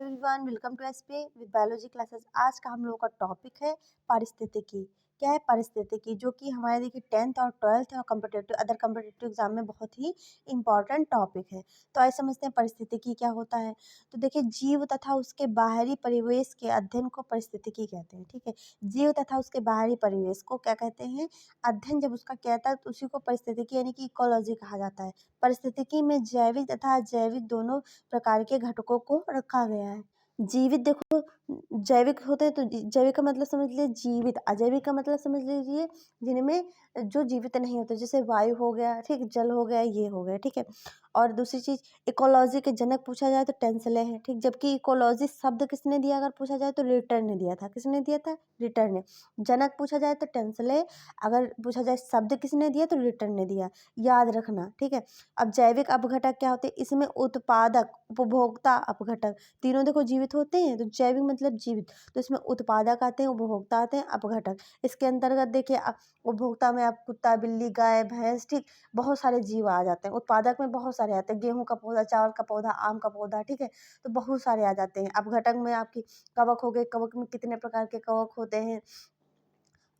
Everyone, welcome to SP with biology classes. आज का हम लोगों का टॉपिक है पारिस्थितिकी। क्या है पारिस्थितिकी? जो कि हमारे देखिए 10th और 12th और अदर कम्पिटिटिव एग्जाम में बहुत ही इंपॉर्टेंट टॉपिक है। तो आइए समझते हैं पारिस्थितिकी क्या होता है। तो देखिए, जीव तथा उसके बाहरी परिवेश के अध्ययन को पारिस्थितिकी कहते हैं। ठीक है, जीव तथा उसके बाहरी परिवेश को क्या कहते हैं? अध्ययन जब उसका कहता है तो उसी को पारिस्थितिकी यानी कि इकोलॉजी कहा जाता है। पारिस्थितिकी में जैविक तथा अजैविक दोनों प्रकार के घटकों को रखा गया है। जीवित देखो, जैविक होते हैं तो जैविक का मतलब समझ लीजिए जीवित, अजैविक का मतलब समझ लीजिए जिनमें जो जीवित नहीं होते, जैसे वायु हो गया, ठीक, जल हो गया, ये हो गया। ठीक है, और दूसरी चीज इकोलॉजी के जनक पूछा जाए तो टेंसले है। ठीक, जबकि इकोलॉजी शब्द किसने दिया अगर पूछा जाए तो रिटर ने दिया था। किसने दिया था? रिटर ने। जनक पूछा जाए तो टेंसले, अगर पूछा जाए शब्द किसने दिया तो रिटर ने दिया। याद रखना। ठीक है, अब जैविक अपघटक क्या होते हैं? इसमें उत्पादक, उपभोक्ता, अपघटक तीनों देखो जीवित होते हैं। तो जैविक मतलब जीवित, तो इसमें उत्पादक आते हैं, उपभोक्ता आते हैं, अपघटक। इसके अंतर्गत देखिए उपभोक्ता में आप कुत्ता, बिल्ली, गाय, भैंस, ठीक, बहुत सारे जीव आ जाते हैं। उत्पादक में बहुत सारे आते हैं, गेहूं का पौधा, चावल का पौधा, आम का पौधा। ठीक है, तो बहुत सारे आ जाते हैं। अपघटक में आपकी कवक हो गए, कवक में कितने प्रकार के कवक होते हैं,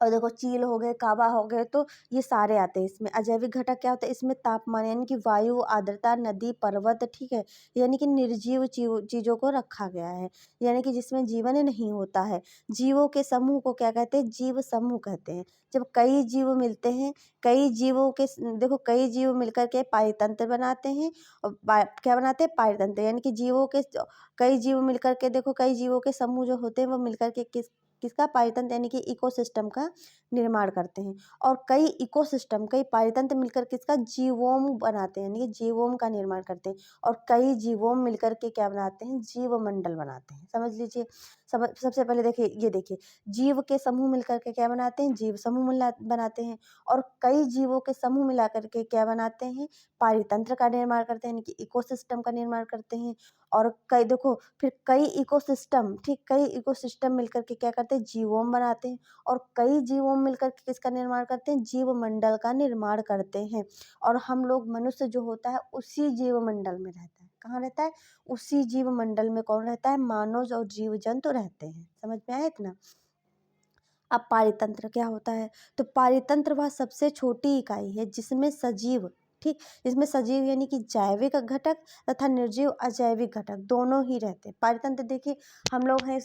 और देखो चील हो गए, काबा हो गए, तो ये सारे आते हैं इसमें। अजैविक घटक क्या होता है? इसमें तापमान यानी कि वायु, आर्द्रता, नदी, पर्वत, ठीक है, यानी कि निर्जीव चीजों को रखा गया है, यानी कि जिसमें जीवन नहीं होता है। जीवों के समूह को क्या कहते हैं? जीव समूह कहते हैं। जब कई जीव मिलते हैं, कई जीवों के देखो कई जीव मिलकर के पारितंत्र बनाते हैं। और क्या बनाते हैं? पारितंत्र, यानी कि जीवों के कई जीव मिलकर के, देखो कई जीवों के समूह जो होते हैं वो मिलकर के किसका? पारितंत्र यानी कि इकोसिस्टम का निर्माण करते हैं। और कई इकोसिस्टम, कई पारितंत्र मिलकर किसका? जीवोम बनाते हैं, यानी कि जीवोम का निर्माण करते हैं। और कई जीवोम मिलकर के क्या बनाते हैं? जीवमंडल बनाते हैं। समझ लीजिए। सबसे पहले देखिए, ये देखिए, जीव के समूह मिलकर के क्या बनाते हैं? जीव समूह बनाते हैं। और कई जीवों के समूह मिला करके क्या बनाते हैं? पारितंत्र का निर्माण करते हैं, यानी कि इकोसिस्टम का निर्माण करते हैं। और कई देखो, फिर कई इकोसिस्टम, ठीक, कई इकोसिस्टम मिलकर के क्या करते हैं? जीवोम बनाते हैं। और कई जीवों मिलकर के किसका निर्माण करते हैं? जीवमंडल का निर्माण करते हैं। और हम लोग मनुष्य जो होता है उसी जीवमंडल में रहता है। कहाँ रहता है? उसी जीवमंडल में कौन रहता है? मानव और जीव जंतु रहते हैं। समझ में आया इतना? अब पारितंत्र क्या होता है? तो पारितंत्र वह सबसे छोटी इकाई है जिसमें सजीव, ठीक, इसमें सजीव यानी कि जैविक घटक तथा निर्जीव अजैविक घटक दोनों ही रहते हैं। पारितंत्र देखिए, हम लोग हैं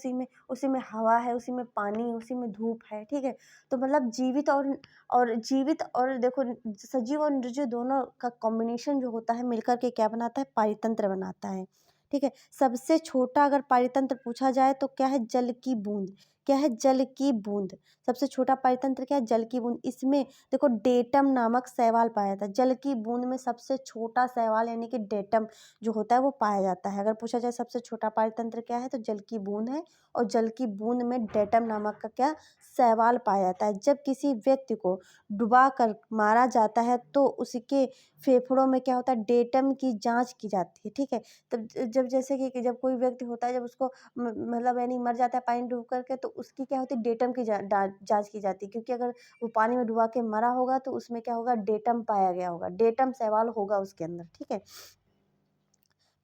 उसी में हवा है, उसी में पानी, उसी में धूप है। ठीक है, तो मतलब जीवित और जीवित और देखो सजीव और निर्जीव दोनों का कॉम्बिनेशन जो होता है मिलकर के क्या बनाता है? पारितंत्र बनाता है। ठीक है, सबसे छोटा अगर पारितंत्र पूछा जाए तो क्या है? जल की बूंद। क्या है? जल की बूंद। सबसे छोटा पारितंत्र क्या है? जल की बूंद। इसमें देखो डेटम नामक शैवाल पाया जाता है। जल की बूंद में सबसे छोटा शैवाल यानी कि डेटम जो होता है वो पाया जाता है। अगर पूछा जाए सबसे छोटा पारितंत्र क्या है तो जल की बूंद है। और जल की बूंद में डेटम नामक का क्या? शैवाल पाया जाता है। जब किसी व्यक्ति को डुबा कर मारा जाता है तो उसके फेफड़ों में क्या होता है? डेटम की जांच की जाती है। ठीक है, तब जब जैसे कि जब कोई व्यक्ति होता है, जब उसको मतलब यानी मर जाता है पानी डूब करके, तो उसकी क्या होती है? डेटम की जांच की जाती है। क्योंकि अगर वो पानी में डुबा के मरा होगा तो उसमें क्या होगा? डेटम पाया गया होगा, डेटम शैवाल होगा उसके अंदर। ठीक है,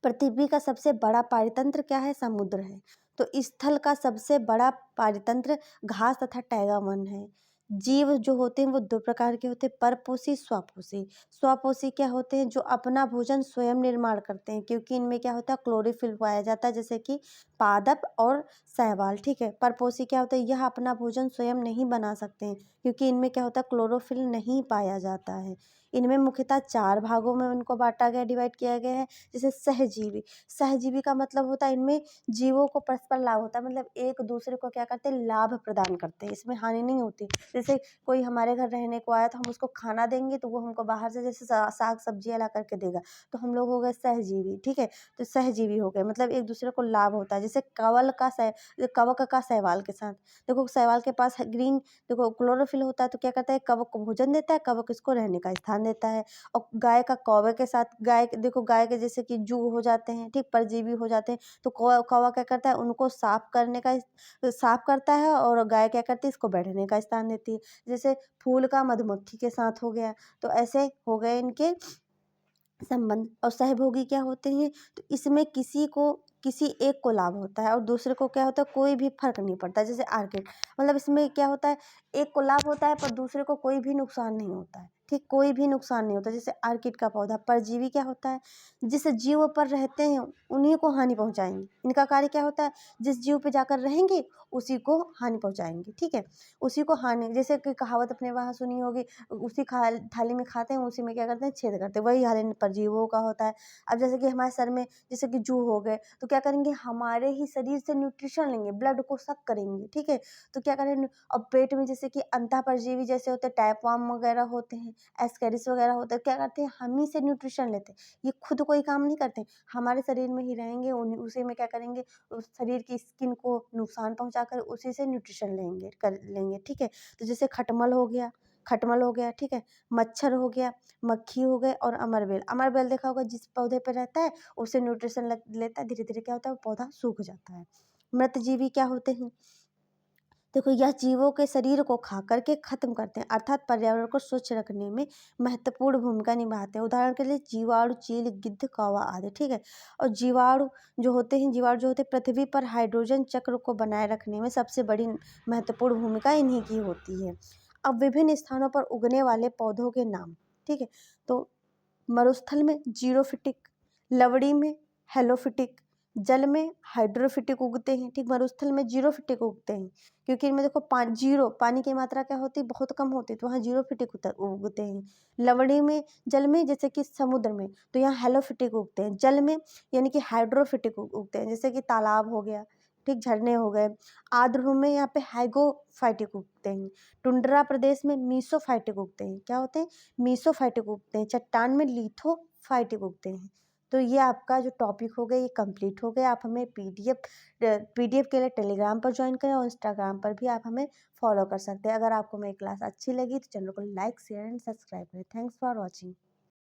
पृथ्वी का सबसे बड़ा पारितंत्र क्या है? समुद्र है। तो स्थल का सबसे बड़ा पारितंत्र घास तथा टैगा वन है। जीव जो होते हैं वो दो प्रकार के होते हैं, परपोषी, स्वपोषी। स्वपोषी क्या होते हैं? जो अपना भोजन स्वयं निर्माण करते हैं, क्योंकि इनमें क्या होता है? क्लोरोफिल पाया जाता है, जैसे कि पादप और शैवाल। ठीक है, परपोषी क्या होता है? यह अपना भोजन स्वयं नहीं बना सकते हैं, क्योंकि इनमें क्या होता है? क्लोरोफिल नहीं पाया जाता है। इनमें मुख्यतः 4 भागों में इनको बांटा गया, डिवाइड किया गया है। जैसे सहजीवी। सहजीवी का मतलब होता है इनमें जीवों को परस्पर लाभ होता है, मतलब एक दूसरे को क्या करते हैं? लाभ प्रदान करते हैं, इसमें हानि नहीं होती। जैसे कोई हमारे घर रहने को आया तो हम उसको खाना देंगे तो वो हमको बाहर से जैसे साग सब्जियां ला करके देगा, तो हम लोग हो गए सहजीवी। ठीक है, तो सहजीवी हो गए, मतलब एक दूसरे को लाभ होता है। जैसे कवक का शैवाल के साथ, देखो शैवाल के पास ग्रीन, देखो क्लोरोफिल होता है, तो क्या करता है? कवक को भोजन देता है, कवक इसको रहने का स्थान देता है। और गाय का कौवे के साथ, गाय देखो गाय के जैसे कि जू हो जाते हैं, ठीक, परजीवी हो जाते हैं, तो कौवा क्या करता है? उनको साफ करता है, और गाय क्या करती है? इसको बैठने का स्थान देती है। जैसे फूल का मधुमक्खी के साथ हो गया, तो ऐसे हो गए इनके संबंध। और सहभोगी क्या होते हैं? तो इसमें किसी को किसी एक को लाभ होता है और दूसरे को क्या होता है, कोई भी फर्क नहीं पड़ता। जैसे आर्किड, मतलब इसमें क्या होता है, एक को लाभ होता है पर दूसरे को कोई भी नुकसान नहीं होता है, ठीक, कोई भी नुकसान नहीं होता। जैसे आर्किड का पौधा परजीवी क्या होता है, जिस जीव पर रहते हैं उन्हीं को हानि पहुंचाएंगे। इनका कार्य क्या होता है, जिस जीव पे जाकर रहेंगे उसी को हानि पहुंचाएंगे, ठीक है, उसी को हानि। जैसे कि कहावत अपने वहाँ सुनी होगी, उसी थाली में खाते हैं उसी में क्या करते हैं, छेद करते हैं, वही हाल इन परजीवों का होता है। अब जैसे कि हमारे सर में जैसे कि जू हो गए, तो क्या करेंगे, हमारे ही शरीर से न्यूट्रिशन लेंगे, ब्लड को सक करेंगे, ठीक है, तो क्या करेंगे। और पेट में जैसे कि अंतः परजीवी जैसे होते हैं, टाइपवार्म वगैरह होते हैं, एस्केरिस वगैरह होते हैं, क्या करते हैं, हम ही से न्यूट्रिशन लेते हैं, ये खुद कोई काम नहीं करते, हमारे शरीर में ही रहेंगे, उसी में क्या करेंगे, उस शरीर की स्किन को नुकसान पहुंचाकर उसी से न्यूट्रिशन लेंगे, ठीक है। तो जैसे खटमल हो गया, ठीक है, मच्छर हो गया, मक्खी हो गए और अमरबेल देखा होगा, जिस पौधे पे रहता है उससे न्यूट्रिशन लेता है, धीरे धीरे क्या होता है, वो पौधा सूख जाता है। मृतजीवी क्या होते हैं, देखो, यह जीवों के शरीर को खा करके खत्म करते हैं, अर्थात पर्यावरण को स्वच्छ रखने में महत्वपूर्ण भूमिका निभाते हैं। उदाहरण के लिए जीवाणु, चील, गिद्ध, कौवा आदि, ठीक है। और जीवाणु जो होते हैं पृथ्वी पर हाइड्रोजन चक्र को बनाए रखने में सबसे बड़ी महत्वपूर्ण भूमिका इन्हीं की होती है। अब विभिन्न स्थानों पर उगने वाले पौधों के नाम, ठीक है, तो मरुस्थल में जीरोफिटिक, लवड़ी में हेलोफिटिक, जल में हाइड्रोफिटिक उगते हैं, ठीक, मरुस्थल में जीरोफिटिक उगते हैं, क्योंकि इनमें देखो पानी की मात्रा क्या होती है, बहुत कम होती है, तो वहाँ जीरोफिटिक उगते हैं। लवड़ी में, जल में जैसे कि समुद्र में, तो यहाँ हेलोफिटिक उगते हैं। जल में यानी कि हाइड्रोफिटिक उगते हैं, जैसे कि तालाब हो गया, ठीक, झरने हो गए। आर्द्र में यहाँ पे हाइगोफाइटिक उगते हैं। टुंड्रा प्रदेश में मीसोफाइटिक उगते हैं, क्या होते हैं, मीसोफाइटिक उगते हैं। चट्टान में लिथोफाइटिक उगते हैं। तो ये आपका जो टॉपिक हो गया ये कंप्लीट हो गया। आप हमें पीडीएफ के लिए टेलीग्राम पर ज्वाइन करें और इंस्टाग्राम पर भी आप हमें फॉलो कर सकते हैं। अगर आपको मेरी क्लास अच्छी लगी तो चैनल को लाइक, शेयर एंड सब्सक्राइब करें। Thanks for watching.